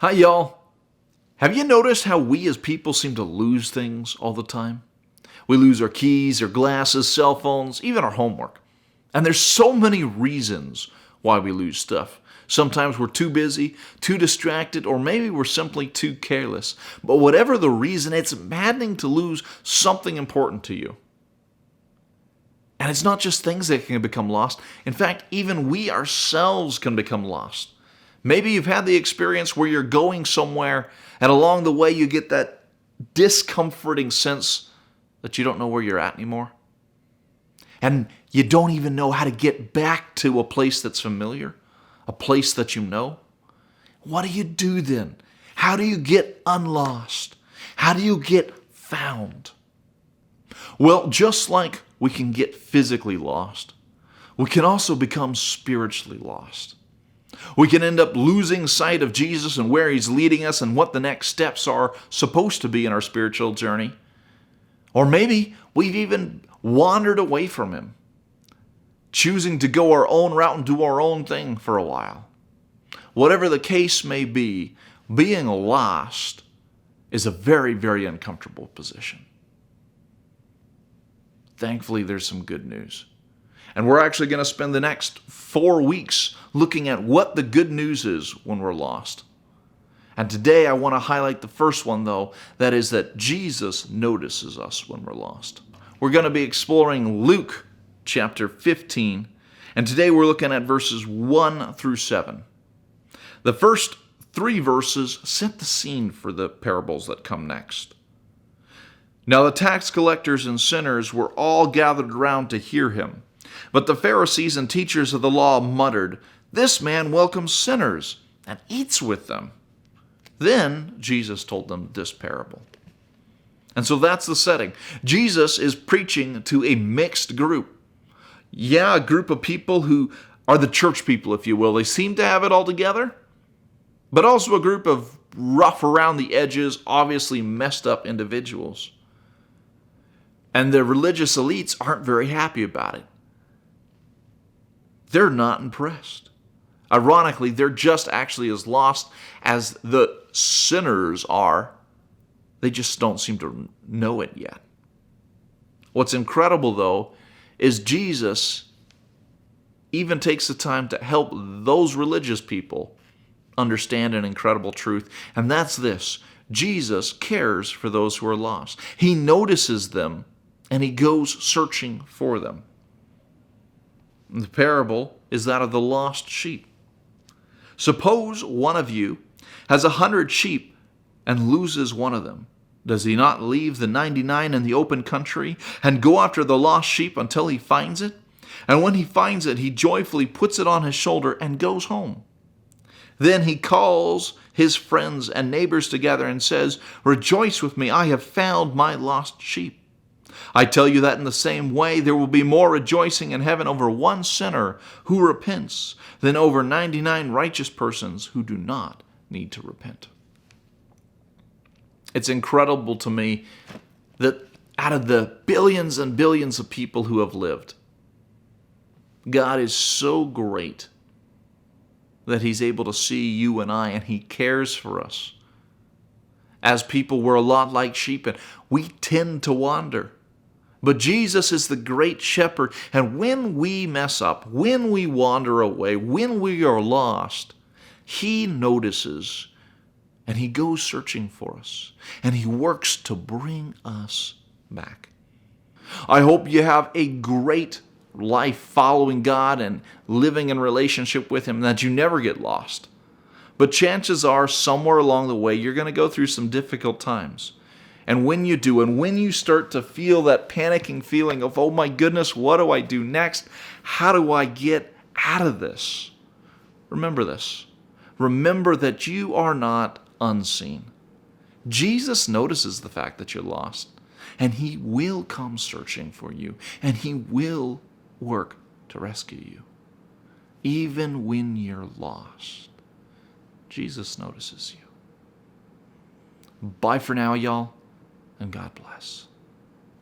Hi, y'all. Have you noticed how we as people seem to lose things all the time? We lose our keys, our glasses, cell phones, even our homework. And there's so many reasons why we lose stuff. Sometimes we're too busy, too distracted, or maybe we're simply too careless. But whatever the reason, it's maddening to lose something important to you. And it's not just things that can become lost. In fact, even we ourselves can become lost. Maybe you've had the experience where you're going somewhere and along the way you get that discomforting sense that you don't know where you're at anymore. And you don't even know how to get back to a place that's familiar, a place that you know. What do you do then? How do you get unlost? How do you get found? Well, just like we can get physically lost, we can also become spiritually lost. We can end up losing sight of Jesus and where He's leading us and what the next steps are supposed to be in our spiritual journey. Or maybe we've even wandered away from Him, choosing to go our own route and do our own thing for a while. Whatever the case may be, being lost is a very, very uncomfortable position. Thankfully, there's some good news. And we're actually going to spend the next 4 weeks looking at what the good news is when we're lost. And today I want to highlight the first one, though, that is that Jesus notices us when we're lost. We're going to be exploring Luke chapter 15, and today we're looking at verses 1 through 7. The first 3 verses set the scene for the parables that come next. Now the tax collectors and sinners were all gathered around to hear him. But the Pharisees and teachers of the law muttered, "This man welcomes sinners and eats with them." Then Jesus told them this parable. And so that's the setting. Jesus is preaching to a mixed group. Yeah, a group of people who are the church people, if you will. They seem to have it all together. But also a group of rough around the edges, obviously messed up individuals. And the religious elites aren't very happy about it. They're not impressed. Ironically, they're just actually as lost as the sinners are. They just don't seem to know it yet. What's incredible, though, is Jesus even takes the time to help those religious people understand an incredible truth, and that's this: Jesus cares for those who are lost. He notices them, and He goes searching for them. The parable is that of the lost sheep. Suppose one of you has 100 sheep and loses one of them. Does he not leave the 99 in the open country and go after the lost sheep until he finds it? And when he finds it, he joyfully puts it on his shoulder and goes home. Then he calls his friends and neighbors together and says, "Rejoice with me, I have found my lost sheep." I tell you that in the same way, there will be more rejoicing in heaven over one sinner who repents than over 99 righteous persons who do not need to repent. It's incredible to me that out of the billions and billions of people who have lived, God is so great that He's able to see you and I, and He cares for us. As people, we're a lot like sheep, and we tend to wander. But Jesus is the great shepherd, and when we mess up, when we wander away, when we are lost, He notices, and He goes searching for us, and He works to bring us back. I hope you have a great life following God and living in relationship with Him, that you never get lost. But chances are, somewhere along the way, you're going to go through some difficult times. And when you do, and when you start to feel that panicking feeling of, oh my goodness, what do I do next? How do I get out of this? Remember this. Remember that you are not unseen. Jesus notices the fact that you're lost, and He will come searching for you, and He will work to rescue you. Even when you're lost, Jesus notices you. Bye for now, y'all. And God bless.